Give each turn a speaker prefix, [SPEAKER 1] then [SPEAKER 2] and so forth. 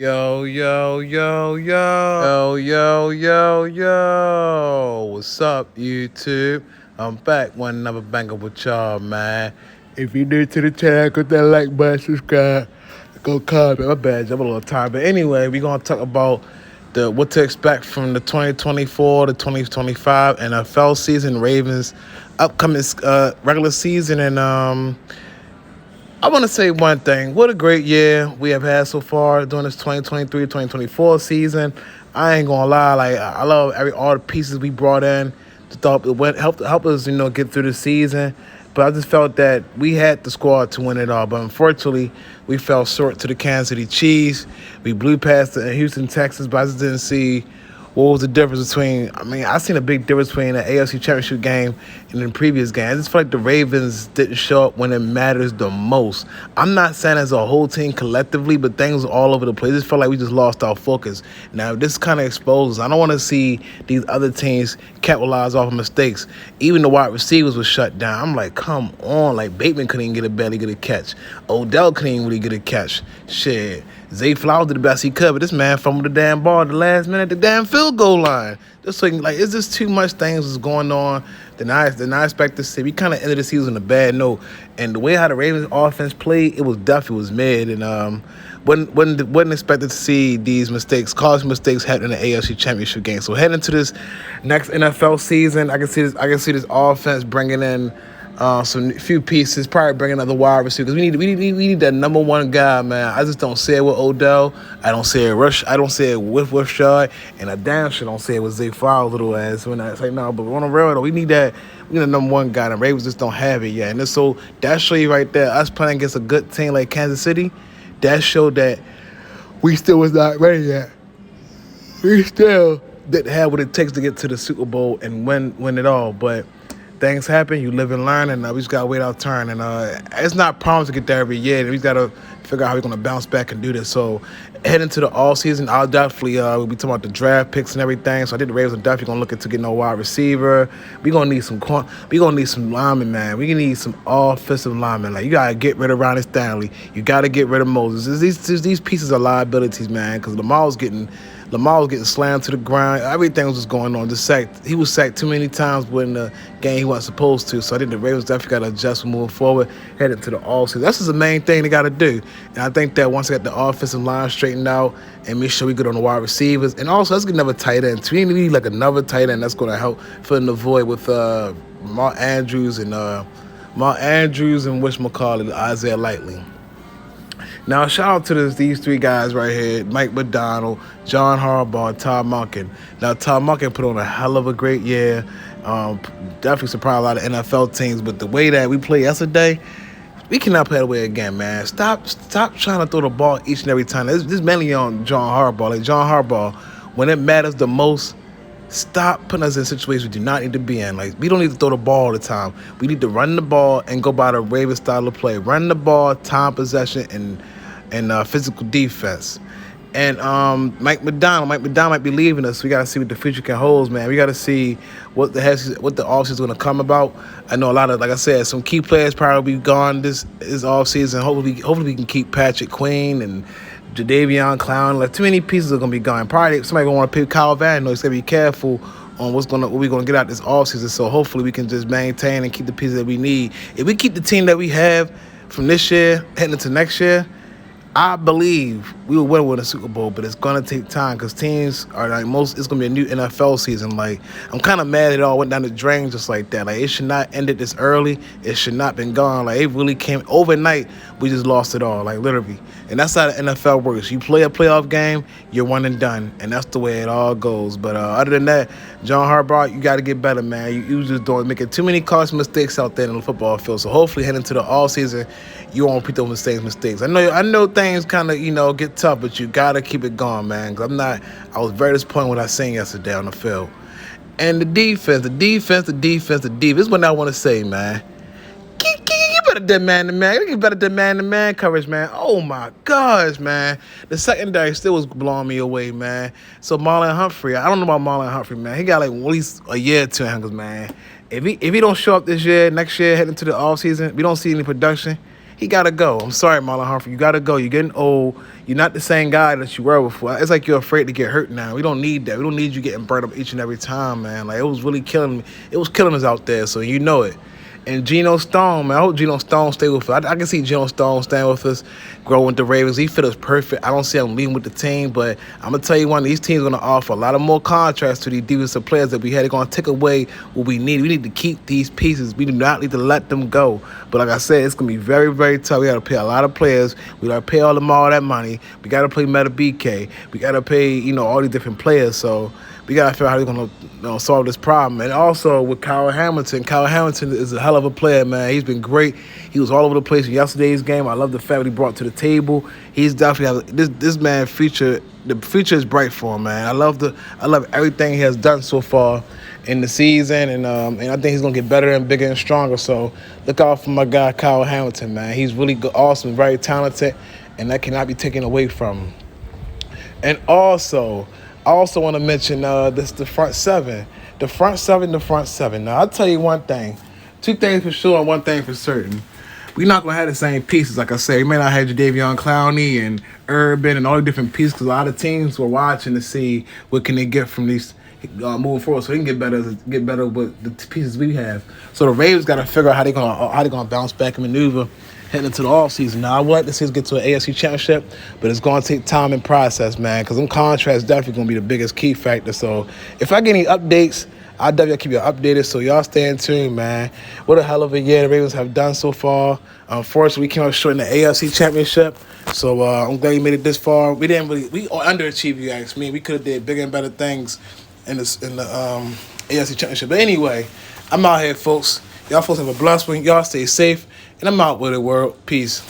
[SPEAKER 1] Yo, yo, yo, yo, yo, yo, yo, yo. What's up, YouTube? I'm back one another banger with y'all, man. If you're new to the channel, click that like button, subscribe, go comment. My bad, I'm a little tired. But anyway, we're going to talk about the what to expect from the 2024 to 2025 NFL season, Ravens upcoming regular season, and I want to say one thing. What a great year we have had so far during this 2023-2024 season. I ain't gonna lie, like I love all the pieces we brought in to help us, get through the season. But I just felt that we had the squad to win it all. But unfortunately, we fell short to the Kansas City Chiefs. We blew past the Houston Texans, but I just didn't see what was the difference between. I mean, I seen a big difference between the AFC Championship game and the previous game. I just feel like the Ravens didn't show up when it matters the most. I'm not saying as a whole team collectively, but things were all over the place. I just felt like we just lost our focus. Now, this kind of exposes. I don't want to see these other teams capitalize off of mistakes. Even the wide receivers were shut down. I'm like, come on. Like, Bateman couldn't even barely get a catch. Odell couldn't even really get a catch. Shit. Zay Flowers did the best he could, but this man fumbled the damn ball at the last minute at the damn field goal line. Just like it's just too much things was going on than I expect to see. We kind of ended the season on a bad note, and the way how the Ravens offense played, it was definitely was mid, and wasn't expected to see these mistakes, cause mistakes happen in the AFC Championship game. So heading into this next NFL season, I can see this offense bringing in some few pieces, probably bring another wide receiver because we need that number one guy, man. I just don't say it with Odell. I don't say it with Rashad, and I damn sure don't say it with Zay Flowers, little ass. When I say no, but on the real though, we need that. We need a number one guy. The Ravens just don't have it yet, and so that show you right there. Us playing against a good team like Kansas City, that showed that we still was not ready yet. We still didn't have what it takes to get to the Super Bowl and win it all, but things happen, you live and learn, and we just got to wait our turn. And it's not promised to get there every year, and we got to figure out how we're going to bounce back and do this. So heading to the all-season, I'll definitely we'll be talking about the draft picks and everything. So I think the Ravens are definitely going to look into getting a wide receiver. We're going to need some linemen, man. We need some offensive linemen. Like, you got to get rid of Ronnie Stanley. You got to get rid of Moses. These pieces are liabilities, man, because Lamar was getting slammed to the ground. Everything was just going on. He was sacked too many times when the game he wasn't supposed to. So I think the Ravens definitely got to adjust moving forward, headed to the offseason. That's just the main thing they got to do. And I think that once they got the offensive line straightened out and make sure we get on the wide receivers, and also let's get another tight end. We need like another tight end that's going to help fill in the void with Mark Andrews and whatchamacallit, Isaiah Likely. Now, shout out to these three guys right here, Mike McDonald, John Harbaugh, and Todd Monken. Now, Todd Monken put on a hell of a great year. Definitely surprised a lot of NFL teams, but the way that we played yesterday, we cannot play that way again, man. Stop trying to throw the ball each and every time. This is mainly on John Harbaugh. Like, John Harbaugh, when it matters the most, stop putting us in situations we do not need to be in. Like, we don't need to throw the ball all the time. We need to run the ball and go by the Ravens style of play. Run the ball, time possession, and physical defense. And Mike McDonald might be leaving us. We got to see what the future can hold, man. We got to see what the offseason is going to come about. I know a lot of, like I said, some key players probably be gone this offseason. Hopefully we can keep Patrick Queen and Jadeveon Clown. Like, too many pieces are going to be gone. Probably somebody going to want to pick Kyle Van Noy. He's going to be careful on what we're going to get out this offseason. So hopefully we can just maintain and keep the pieces that we need. If we keep the team that we have from this year heading into next year, I believe we will win a Super Bowl, but it's going to take time because teams are like it's going to be a new NFL season. Like, I'm kind of mad it all went down the drain just like that. Like, it should not ended this early. It should not been gone. Like, it really came overnight. We just lost it all, like, literally. And that's how the NFL works. You play a playoff game, you're one and done, and that's the way it all goes. But other than that, John Harbaugh, you got to get better, man. You just making too many costly mistakes out there in the football field. So hopefully heading to the all season, you won't repeat those mistakes. I know things kind of get tough, but you got to keep it going, man. Cause I was very disappointed with what I seen yesterday on the field. And the defense. This is what I want to say, man. You better than man-to-man. You better than man-to-man coverage, man. Oh, my gosh, man. The secondary still was blowing me away, man. So Marlon Humphrey, I don't know about Marlon Humphrey, man. He got like at least a year to him, man. If he don't show up this year, next year, heading to the offseason, we don't see any production, he got to go. I'm sorry, Marlon Humphrey. You got to go. You're getting old. You're not the same guy that you were before. It's like you're afraid to get hurt now. We don't need that. We don't need you getting burned up each and every time, man. Like, it was really killing me. It was killing us out there, so you know it. And Geno Stone, man, I hope Geno Stone stay with us. I can see Geno Stone staying with us, growing with the Ravens. He fit us perfect. I don't see him leaving with the team, but I'm going to tell you one, these teams are going to offer a lot of more contracts to these defensive players that we had. They're going to take away what we need. We need to keep these pieces. We do not need to let them go. But like I said, it's going to be very, very tough. We got to pay a lot of players. We got to pay all them all that money. We got to pay Meta BK. We got to pay, all these different players. So we got to figure out how they're going to solve this problem. And also with Kyle Hamilton. Kyle Hamilton is a hell of a player, man. He's been great. He was all over the place in yesterday's game. I love the fact that he brought to the table. He's definitely this man future. The future is bright for him, man. I love everything he has done so far in the season, and I think he's gonna get better and bigger and stronger. So look out for my guy Kyle Hamilton, man. He's really good, awesome, very talented, and that cannot be taken away from him. And I also want to mention the front seven. The front seven. Now, I'll tell you one thing. Two things for sure and one thing for certain. We're not going to have the same pieces, like I said. We may not have Jadeveon Clowney and Urban and all the different pieces because a lot of teams were watching to see what can they get from these moving forward so they can get better with the pieces we have. So the Ravens got to figure out how they're gonna bounce back and maneuver heading into the offseason. Now, I would like to see us get to an AFC Championship, but it's going to take time and process, man, because them contracts definitely going to be the biggest key factor. So if I get any updates, I'll definitely keep you updated, so y'all stay in tune, man. What a hell of a year the Ravens have done so far. Unfortunately, we came up short in the AFC Championship, so I'm glad you made it this far. We underachieved, you ask me. We could have did bigger and better things in the AFC Championship. But anyway, I'm out here, folks. Y'all folks have a blessed one. Y'all stay safe, and I'm out with it, world. Peace.